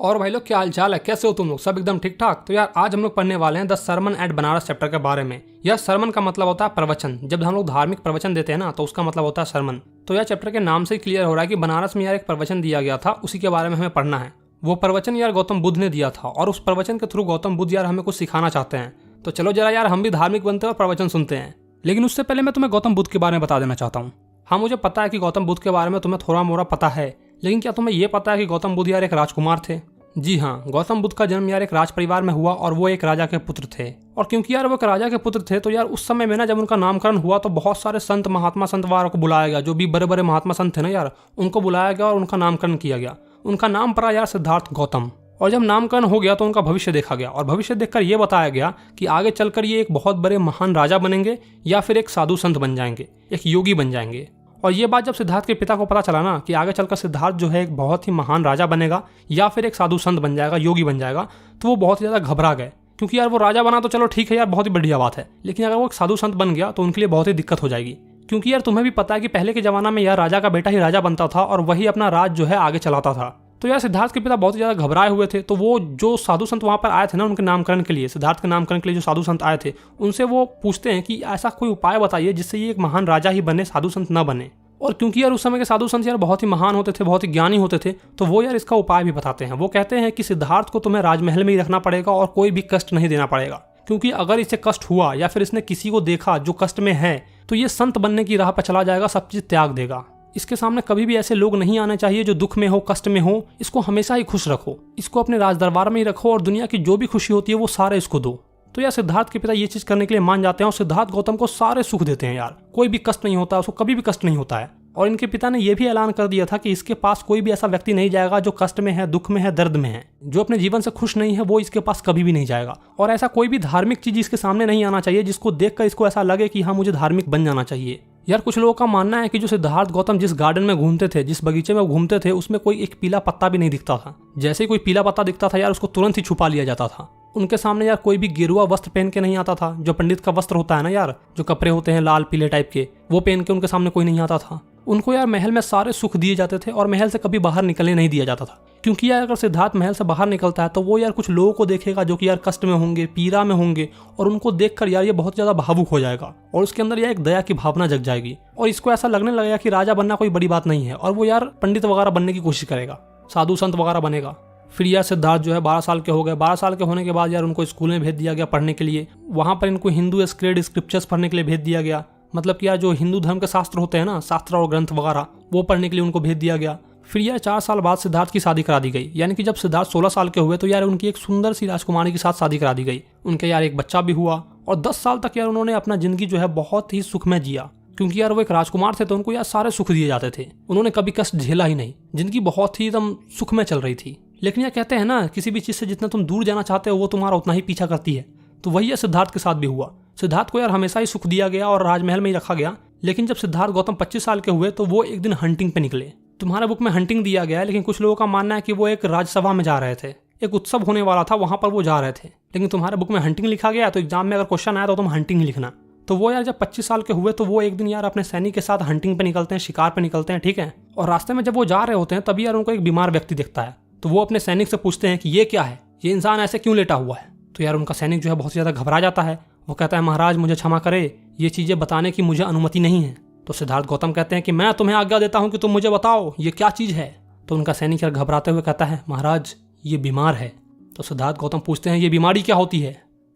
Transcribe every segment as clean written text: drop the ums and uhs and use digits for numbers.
और भाई लोग क्या हाल चाल है, कैसे हो तुम लोग? सब एकदम ठीक ठाक। तो यार आज हम लोग पढ़ने वाले हैं the sermon at Banaras chapter के बारे में। यह सरमन का मतलब होता है प्रवचन। जब हम लोग धार्मिक प्रवचन देते हैं ना तो उसका मतलब होता है सरमन। तो यह चैप्टर के नाम से क्लियर हो रहा है कि बनारस में यार एक प्रवचन दिया गया था, उसी के बारे में हमें पढ़ना है। वो प्रवचन यार गौतम बुद्ध ने दिया था और उस प्रवचन के थ्रू गौतम बुद्ध यार हमें कुछ सिखाना चाहते हैं। तो चलो जरा यार हम भी धार्मिक बनते हैं और प्रवचन सुनते हैं। लेकिन उससे पहले मैं तुम्हें गौतम बुद्ध के बारे में बता देना चाहता हूँ। हाँ, मुझे पता है कि गौतम बुद्ध के बारे में तुम्हें थोड़ा मोड़ा पता है, लेकिन क्या तुम्हें यह पता है कि गौतम बुद्ध यार एक राजकुमार थे? जी हाँ, गौतम बुद्ध का जन्म यार एक राज परिवार में हुआ और वो एक राजा के पुत्र थे। और क्योंकि यार वो एक राजा के पुत्र थे तो यार उस समय में ना जब उनका नामकरण हुआ तो बहुत सारे संत महात्मा संत वगैरह को बुलाया गया। जो भी बड़े बड़े महात्मा संत थे ना यार, उनको बुलाया गया और उनका नामकरण किया गया। उनका नाम पड़ा यार सिद्धार्थ गौतम। और जब नामकरण हो गया तो उनका भविष्य देखा गया और भविष्य देखकर ये बताया गया कि आगे चलकर ये एक बहुत बड़े महान राजा बनेंगे या फिर एक साधु संत बन जाएंगे, एक योगी बन जाएंगे। और ये बात जब सिद्धार्थ के पिता को पता चला ना कि आगे चलकर सिद्धार्थ जो है एक बहुत ही महान राजा बनेगा या फिर एक साधु संत बन जाएगा, योगी बन जाएगा, तो वो बहुत ही ज़्यादा घबरा गए। क्योंकि यार वो राजा बना तो चलो ठीक है यार, बहुत ही बढ़िया बात है, लेकिन अगर वो एक साधु संत बन गया तो उनके लिए बहुत ही दिक्कत हो जाएगी। क्योंकि यार तुम्हें भी पता है कि पहले के ज़माना में यार राजा का बेटा ही राजा बनता था और वही अपना राज जो है आगे चलाता था। तो यार सिद्धार्थ के पिता बहुत ही ज़्यादा घबराए हुए थे। तो वो जो साधु संत वहाँ पर आए थे ना उनके नामकरण के लिए, सिद्धार्थ के नामकरण के लिए जो साधु संत आए थे, उनसे वो पूछते हैं कि ऐसा कोई उपाय बताइए जिससे ये एक महान राजा ही बने, साधु संत न बने। और क्योंकि यार उस समय के साधु संत यार बहुत ही महान होते थे, बहुत ही ज्ञानी होते थे, तो वो यार इसका उपाय भी बताते हैं। वो कहते हैं कि सिद्धार्थ को तुम्हें राजमहल में ही रखना पड़ेगा और कोई भी कष्ट नहीं देना पड़ेगा। क्योंकि अगर इसे कष्ट हुआ या फिर इसने किसी को देखा जो कष्ट में है तो ये संत बनने की राह पर चला जाएगा, सब चीज़ त्याग देगा। इसके सामने कभी भी ऐसे लोग नहीं आने चाहिए जो दुख में हो, कष्ट में हो। इसको हमेशा ही खुश रखो, इसको अपने राज दरबार में ही रखो और दुनिया की जो भी खुशी होती है वो सारे इसको दो। तो यार सिद्धार्थ के पिता ये चीज़ करने के लिए मान जाते हैं और सिद्धार्थ गौतम को सारे सुख देते हैं यार। कोई भी कष्ट नहीं होता, उसको कभी भी कष्ट नहीं होता है। और इनके पिता ने यह भी ऐलान कर दिया था कि इसके पास कोई भी ऐसा व्यक्ति नहीं जाएगा जो कष्ट में है, दुख में है, दर्द में है। जो अपने जीवन से खुश नहीं है वो इसके पास कभी भी नहीं जाएगा। और ऐसा कोई भी धार्मिक चीज इसके सामने नहीं आना चाहिए जिसको देखकर इसको ऐसा लगे कि हाँ मुझे धार्मिक बन जाना चाहिए। यार कुछ लोगों का मानना है कि जो सिद्धार्थ गौतम जिस गार्डन में घूमते थे, जिस बगीचे में घूमते थे, उसमें कोई एक पीला पत्ता भी नहीं दिखता था। जैसे ही कोई पीला पत्ता दिखता था यार उसको तुरंत ही छुपा लिया जाता था। उनके सामने यार कोई भी गेरुआ वस्त्र पहन के नहीं आता था। जो पंडित का वस्त्र होता है ना यार, जो कपड़े होते हैं लाल पीले टाइप के, वो पहन के उनके सामने कोई नहीं आता था। उनको यार महल में सारे सुख दिए जाते थे और महल से कभी बाहर निकलने नहीं दिया जाता था। क्योंकि यार अगर सिद्धार्थ महल से बाहर निकलता है तो वो यार कुछ लोगों को देखेगा जो कि यार कष्ट में होंगे, पीड़ा में होंगे, और उनको देखकर यार ये बहुत ज़्यादा भावुक हो जाएगा और उसके अंदर यार एक दया की भावना जग जाएगी और इसको ऐसा लगने लगेगा कि राजा बनना कोई बड़ी बात नहीं है और वो यार पंडित वगैरह बनने की कोशिश करेगा, साधु संत वगैरह बनेगा। फिर यार सिद्धार्थ जो है 12 साल के हो गए। 12 साल के होने के बाद यार उनको स्कूल में भेज दिया गया पढ़ने के लिए। वहाँ पर इनको हिंदू स्क्रेड स्क्रिप्चर्स पढ़ने के लिए भेज दिया गया। मतलब कि यार जो हिंदू धर्म के शास्त्र होते हैं ना, शास्त्र और ग्रंथ वगैरह, वो पढ़ने के लिए उनको भेज दिया गया। फिर यार 4 साल बाद सिद्धार्थ की शादी करा दी गई। यानी कि जब सिद्धार्थ 16 साल के हुए तो यार उनकी एक सुंदर सी राजकुमारी के साथ शादी करा दी गई। उनके यार एक बच्चा भी हुआ और 10 साल तक यार उन्होंने अपना जिंदगी जो है बहुत ही सुखमय जिया। क्योंकि यार वो एक राजकुमार थे तो उनको यार सारे सुख दिए जाते थे। उन्होंने कभी कष्ट झेला ही नहीं, जिंदगी बहुत ही एकदम सुखमय चल रही थी। लेकिन यार कहते हैं ना, किसी भी चीज़ से जितना तुम दूर जाना चाहते हो वो तुम्हारा उतना ही पीछा करती है। तो वही है सिद्धार्थ के साथ भी हुआ। सिद्धार्थ को यार हमेशा ही सुख दिया गया और राजमहल में ही रखा गया। लेकिन जब सिद्धार्थ गौतम 25 साल के हुए तो वो एक दिन हंटिंग पे निकले। तुम्हारे बुक में हंटिंग दिया गया है, लेकिन कुछ लोगों का मानना है कि वो एक राजसभा में जा रहे थे, एक उत्सव होने वाला था, वहां पर वो जा रहे थे। लेकिन तुम्हारे बुक में हंटिंग लिखा गया, तो एग्जाम में अगर क्वेश्चन आया तो तुम हंटिंग ही लिखना। तो वो यार जब 25 साल के हुए तो वो एक दिन यार अपने सैनिक के साथ हंटिंग पे निकलते हैं, शिकार पे निकलते हैं, ठीक है। और रास्ते में जब वो जा रहे होते हैं तभी यार उनको एक बीमार व्यक्ति दिखता है। तो वो अपने सैनिक से पूछते हैं कि ये क्या है, ये इंसान ऐसे क्यों लेटा हुआ है। तो यार उनका सैनिक जो है बहुत ज़्यादा घबरा जाता है। वो कहता है महाराज मुझे क्षमा करे, ये चीज़ें बताने की मुझे अनुमति नहीं है। तो सिद्धार्थ गौतम कहते हैं कि मैं तुम्हें आज्ञा देता हूं कि तुम मुझे बताओ ये क्या चीज़ है। तो उनका सैनिक यार घबराते हुए कहता है महाराज ये बीमार है। तो सिद्धार्थ गौतम पूछते हैं ये बीमारी क्या होती है।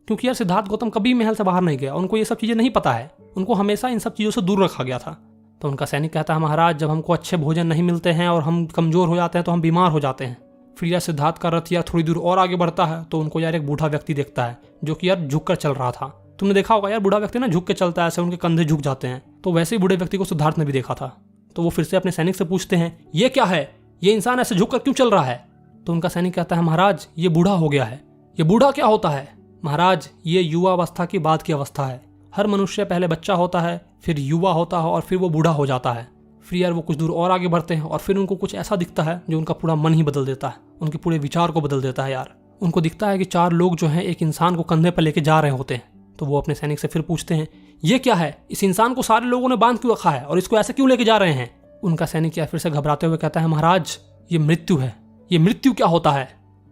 क्योंकि यार सिद्धार्थ गौतम कभी महल से बाहर नहीं गया, उनको ये सब चीज़ें नहीं पता है, उनको हमेशा इन सब चीज़ों से दूर रखा गया था। तो उनका सैनिक कहता है महाराज जब हमको अच्छे भोजन नहीं मिलते हैं और हम कमज़ोर हो जाते हैं तो हम बीमार हो जाते हैं। फिर यार सिद्धार्थ का रथ यार थोड़ी दूर और आगे बढ़ता है तो उनको यार एक बूढ़ा व्यक्ति देखता है जो कि यार झुक कर चल रहा था। तुमने देखा होगा यार बूढ़ा व्यक्ति ना झुक के चलता है, ऐसे उनके कंधे झुक जाते हैं। तो वैसे ही बूढ़े व्यक्ति को सिद्धार्थ ने भी देखा था। तो वो फिर से अपने सैनिक से पूछते हैं ये क्या है, ये इंसान ऐसे झुक कर क्यों चल रहा है। तो उनका सैनिक कहता है महाराज ये बूढ़ा हो गया है। ये बूढ़ा क्या होता है। महाराज ये युवा अवस्था की बाद की अवस्था है। हर मनुष्य पहले बच्चा होता है, फिर युवा होता है और फिर वो बूढ़ा हो जाता है। फिर यार वो कुछ दूर और आगे बढ़ते हैं और फिर उनको कुछ ऐसा दिखता है जो उनका पूरा मन ही बदल देता है, उनके पूरे विचार को बदल देता है। यार उनको दिखता है कि 4 लोग जो हैं एक इंसान को कंधे पर लेके जा रहे होते हैं। तो वो अपने सैनिक से फिर पूछते हैं ये क्या है, इस इंसान को सारे लोगों ने बांध क्यों रखा है और इसको ऐसे क्यों लेके जा रहे हैं। उनका सैनिक यार फिर से घबराते हुए कहता है महाराज ये मृत्यु है। ये मृत्यु क्या होता है।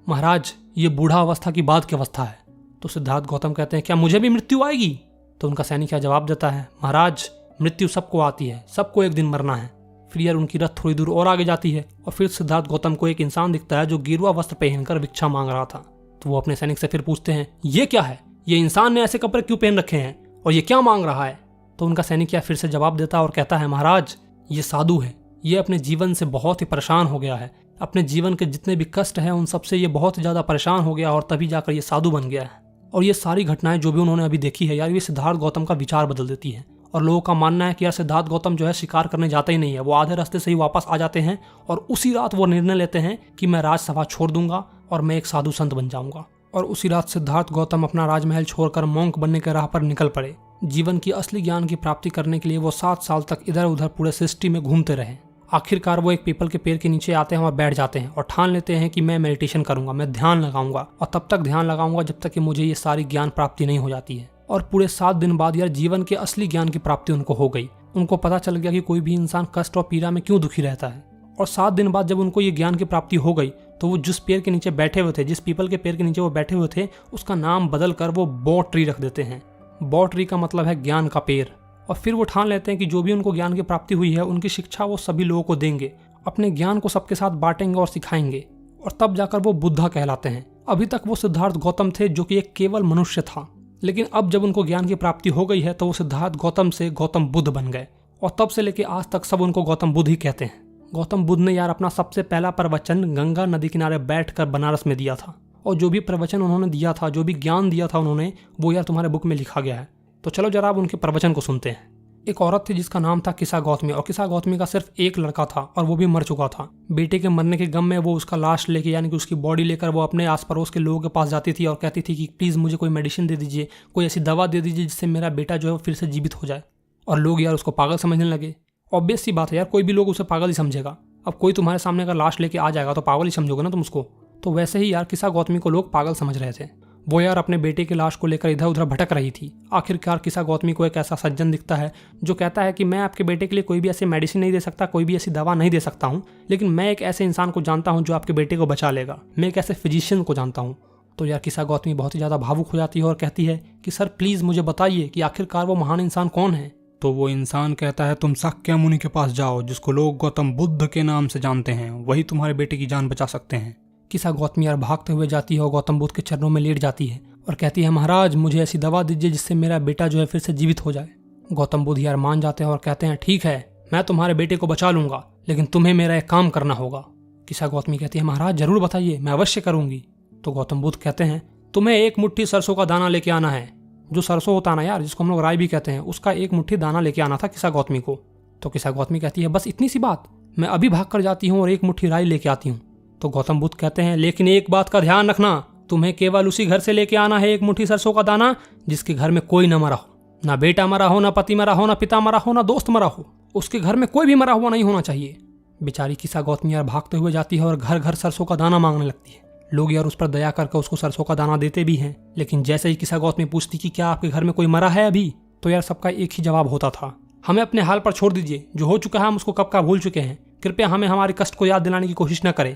महाराज ये बूढ़ा अवस्था की बाद की अवस्था है। तो सिद्धार्थ गौतम कहते हैं क्या मुझे भी मृत्यु आएगी? तो उनका सैनिक क्या जवाब देता है, महाराज मृत्यु सबको आती है, सबको एक दिन मरना है। फिर यार उनकी रथ थोड़ी दूर और आगे जाती है और फिर सिद्धार्थ गौतम को एक इंसान दिखता है जो गेरुआ वस्त्र पहनकर भिक्षा मांग रहा था। तो वो अपने सैनिक से फिर पूछते हैं ये क्या है, ये इंसान ने ऐसे कपड़े क्यों पहन रखे हैं और ये क्या मांग रहा है? तो उनका सैनिक क्या फिर से जवाब देता है और कहता है, महाराज ये साधु है, ये अपने जीवन से बहुत ही परेशान हो गया है, अपने जीवन के जितने भी कष्ट हैं उन सबसे ये बहुत ज़्यादा परेशान हो गया और तभी जाकर ये साधु बन गया है। और ये सारी घटनाएं जो भी उन्होंने अभी देखी है यार, ये सिद्धार्थ गौतम का विचार बदल देती है। और लोगों का मानना है कि यार सिद्धार्थ गौतम जो है शिकार करने जाते ही नहीं है, वो आधे रास्ते से ही वापस आ जाते हैं और उसी रात वो निर्णय लेते हैं कि मैं राजसभा छोड़ दूंगा और मैं एक साधु संत बन जाऊंगा। और उसी रात सिद्धार्थ गौतम अपना राजमहल छोड़कर मॉन्क बनने के राह पर निकल पड़े। जीवन की असली ज्ञान की प्राप्ति करने के लिए वो 7 साल तक इधर उधर पूरे सृष्टि में घूमते रहे। आखिरकार वो एक पीपल के पेड़ के नीचे आते हैं और बैठ जाते हैं और ठान लेते हैं कि मैं मेडिटेशन करूंगा, मैं ध्यान लगाऊंगा और तब तक ध्यान लगाऊंगा जब तक कि मुझे ये सारी ज्ञान प्राप्ति नहीं हो जाती है। और पूरे 7 दिन बाद यार जीवन के असली ज्ञान की प्राप्ति उनको हो गई। उनको पता चल गया कि कोई भी इंसान कष्ट और पीड़ा में क्यों दुखी रहता है। और 7 दिन बाद जब उनको ये ज्ञान की प्राप्ति हो गई तो वो जिस पेड़ के नीचे बैठे हुए थे, जिस पीपल के पेड़ के नीचे वो बैठे हुए थे, उसका नाम बदल कर वो बो ट्री रख देते हैं। बो ट्री का मतलब है ज्ञान का पेड़। और फिर वो ठान लेते हैं कि जो भी उनको ज्ञान की प्राप्ति हुई है उनकी शिक्षा वो सभी लोगों को देंगे, अपने ज्ञान को सबके साथ बांटेंगे और सिखाएंगे और तब जाकर वो बुद्धा कहलाते हैं। अभी तक वो सिद्धार्थ गौतम थे जो कि एक केवल मनुष्य था, लेकिन अब जब उनको ज्ञान की प्राप्ति हो गई है तो वो सिद्धार्थ गौतम से गौतम बुद्ध बन गए। और तब से लेके आज तक सब उनको गौतम बुद्ध ही कहते हैं। गौतम बुद्ध ने यार अपना सबसे पहला प्रवचन गंगा नदी किनारे बैठकर बनारस में दिया था और जो भी प्रवचन उन्होंने दिया था, जो भी ज्ञान दिया था उन्होंने, वो यार तुम्हारे बुक में लिखा गया है। तो चलो जरा आप उनके प्रवचन को सुनते हैं। एक औरत थी जिसका नाम था किसा गौतमी और किसा गौतमी का सिर्फ एक लड़का था और वो भी मर चुका था। बेटे के मरने के गम में वो उसका लाश लेके यानी कि उसकी बॉडी लेकर वो अपने आस पड़ोस के लोगों के पास जाती थी और कहती थी कि प्लीज़ मुझे कोई मेडिसिन दे दीजिए, कोई ऐसी दवा दे दीजिए जिससे मेरा बेटा जो है फिर से जीवित हो जाए। और लोग यार उसको पागल समझने लगे। ऑब्वियस सी बात है यार, कोई भी लोग उसे पागल ही समझेगा। अब कोई तुम्हारे सामने अगर लाश लेके आ जाएगा तो पागल ही समझोगे ना तुम उसको। तो वैसे ही यार किसा गौतमी को लोग पागल समझ रहे थे। वो यार अपने बेटे की लाश को लेकर इधर उधर भटक रही थी। आखिरकार किसा गौतमी को एक ऐसा सज्जन दिखता है जो कहता है कि मैं आपके बेटे के लिए कोई भी ऐसी मेडिसिन नहीं दे सकता, कोई भी ऐसी दवा नहीं दे सकता हूँ, लेकिन मैं एक ऐसे इंसान को जानता हूँ जो आपके बेटे को बचा लेगा। मैं एक ऐसे फिजिशियन को जानता हूँ। तो यार किसा गौतमी बहुत ही ज़्यादा भावुक हो जाती है और कहती है कि सर प्लीज़ मुझे बताइए कि आखिरकार वो महान इंसान कौन है। तो वो इंसान कहता है तुम शाक्य मुनि के पास जाओ, जिसको लोग गौतम बुद्ध के नाम से जानते हैं, वही तुम्हारे बेटे की जान बचा सकते हैं। किसा गौतमी यार भागते हुए जाती है और गौतम बुद्ध के चरणों में लेट जाती है और कहती है महाराज मुझे ऐसी दवा दीजिए जिससे मेरा बेटा जो है फिर से जीवित हो जाए। गौतम बुद्ध यार मान जाते हैं और कहते हैं ठीक है, मैं तुम्हारे बेटे को बचा लूंगा, लेकिन तुम्हें मेरा एक काम करना होगा। किसा गौतमी कहती है महाराज जरूर बताइए, मैं अवश्य करूंगी। तो गौतम बुद्ध कहते हैं तुम्हें एक मुट्ठी सरसों का दाना लेके आना है। जो सरसों होता है ना यार, जिसको हम लोग राई भी कहते हैं, उसका एक मुट्ठी दाना लेके आना था किसा गौतमी को। तो किसा गौतमी कहती है बस इतनी सी बात, मैं अभी भाग कर जाती हूँ और एक मुट्ठी राई लेके आती हूँ। तो गौतम बुद्ध कहते हैं लेकिन एक बात का ध्यान रखना, तुम्हें केवल उसी घर से लेके आना है एक मुट्ठी सरसों का दाना जिसके घर में कोई न मरा हो, ना बेटा मरा हो, ना पति मरा हो, ना पिता मरा हो, ना दोस्त मरा हो। उसके घर में कोई भी मरा हुआ नहीं होना चाहिए। बेचारी किसा गौतमी यार भागते हुए जाती है और घर घर सरसों का दाना मांगने लगती है। लोग यार उस पर दया करके उसको सरसों का दाना देते भी हैं, लेकिन जैसे ही किसा गौतमी पूछती कि क्या आपके घर में कोई मरा है अभी, तो यार सबका एक ही जवाब होता था, हमें अपने हाल पर छोड़ दीजिए, जो हो चुका है हम उसको कब का भूल चुके हैं, कृपया हमें हमारे कष्ट को याद दिलाने की कोशिश न करें।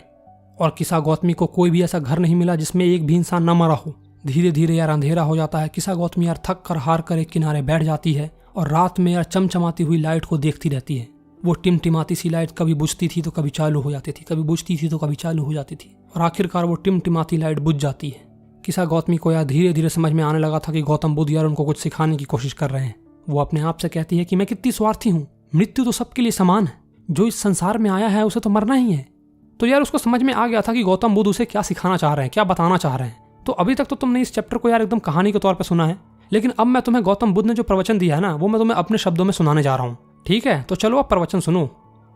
और किसा गौतमी को कोई भी ऐसा घर नहीं मिला जिसमें एक भी इंसान न मरा हो। धीरे धीरे यार अंधेरा हो जाता है। किसा गौतमी यार थक कर हार कर एक किनारे बैठ जाती है और रात में यार चमचमाती हुई लाइट को देखती रहती है। वो टिमटिमाती सी लाइट कभी बुझती थी तो कभी चालू हो जाती थी, कभी बुझती थी तो कभी चालू हो जाती थी, और आखिरकार वो टिमटिमाती लाइट बुझ जाती है। किसा गौतमी को यार धीरे धीरे समझ में आने लगा था कि गौतम बुद्ध यार उनको कुछ सिखाने की कोशिश कर रहे हैं। वो अपने आप से कहती है कि मैं कितनी स्वार्थी हूँ, मृत्यु तो सबके लिए समान है, जो इस संसार में आया है उसे तो मरना ही है। तो यार उसको समझ में आ गया था कि गौतम बुद्ध उसे क्या सिखाना चाह रहे हैं, क्या बताना चाह रहे हैं। तो अभी तक तो तुमने इस चैप्टर को यार एकदम कहानी के तौर पर सुना है, लेकिन अब मैं तुम्हें गौतम बुद्ध ने जो प्रवचन दिया है ना, वो मैं तुम्हें अपने शब्दों में सुनाने जा रहा हूँ। ठीक है, तो चलो अब प्रवचन सुनो।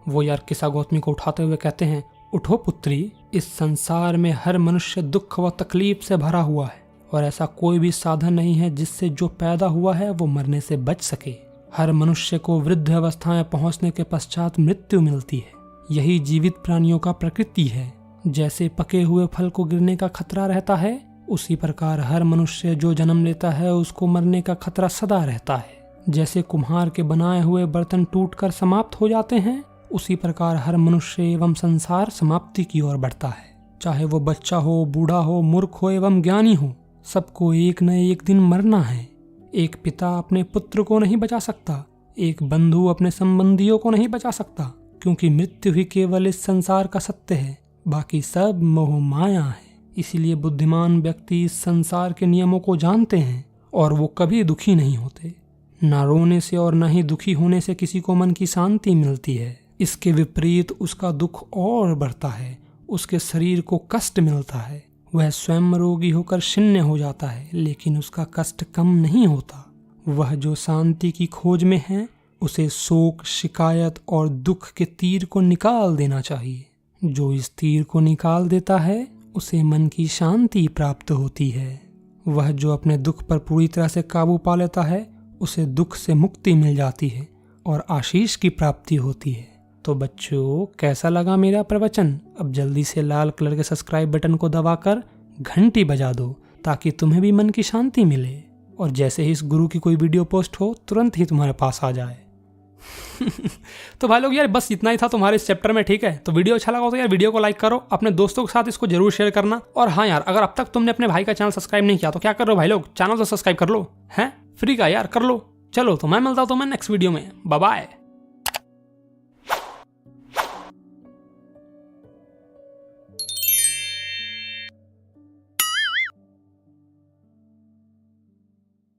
वो यार किसा गौतमी को उठाते हुए कहते हैं, उठो पुत्री, इस संसार में हर मनुष्य दुख व तकलीफ से भरा हुआ है और ऐसा कोई भी साधन नहीं है जिससे जो पैदा हुआ है वो मरने से बच सके। हर मनुष्य को वृद्ध अवस्थाएं पहुंचने के पश्चात मृत्यु मिलती है। यही जीवित प्राणियों का प्रकृति है। जैसे पके हुए फल को गिरने का खतरा रहता है, उसी प्रकार हर मनुष्य जो जन्म लेता है उसको मरने का खतरा सदा रहता है। जैसे कुम्हार के बनाए हुए बर्तन टूटकर समाप्त हो जाते हैं, उसी प्रकार हर मनुष्य एवं संसार समाप्ति की ओर बढ़ता है। चाहे वो बच्चा हो, बूढ़ा हो, मूर्ख हो एवं ज्ञानी हो, सबको एक न एक दिन मरना है। एक पिता अपने पुत्र को नहीं बचा सकता, एक बंधु अपने संबंधियों को नहीं बचा सकता, क्योंकि मृत्यु ही केवल इस संसार का सत्य है, बाकी सब मोह माया है। इसीलिए बुद्धिमान व्यक्ति इस संसार के नियमों को जानते हैं और वो कभी दुखी नहीं होते। ना रोने से और न ही दुखी होने से किसी को मन की शांति मिलती है। इसके विपरीत उसका दुख और बढ़ता है, उसके शरीर को कष्ट मिलता है, वह स्वयं रोगी होकर शून्य हो जाता है, लेकिन उसका कष्ट कम नहीं होता। वह जो शांति की खोज में है, उसे शोक, शिकायत और दुख के तीर को निकाल देना चाहिए। जो इस तीर को निकाल देता है उसे मन की शांति प्राप्त होती है। वह जो अपने दुख पर पूरी तरह से काबू पा लेता है, उसे दुख से मुक्ति मिल जाती है और आशीष की प्राप्ति होती है। तो बच्चों, कैसा लगा मेरा प्रवचन? अब जल्दी से लाल कलर के सब्सक्राइब बटन को दबाकर घंटी बजा दो, ताकि तुम्हें भी मन की शांति मिले और जैसे ही इस गुरु की कोई वीडियो पोस्ट हो तुरंत ही तुम्हारे पास आ जाए। तो भाई लोग यार, बस इतना ही था तुम्हारे इस चैप्टर में, ठीक है? तो वीडियो अच्छा लगा हो तो यार वीडियो को लाइक करो, अपने दोस्तों के साथ इसको जरूर शेयर करना। और हाँ यार, अगर अब तक तुमने अपने भाई का चैनल सब्सक्राइब नहीं किया तो क्या कर रहे हो भाई लोग? चैनल तो सब्सक्राइब कर लो, हैं? फ्री का यार, कर लो। चलो तो मैं मिलता हूं तुम्हें नेक्स्ट वीडियो में। Bye bye.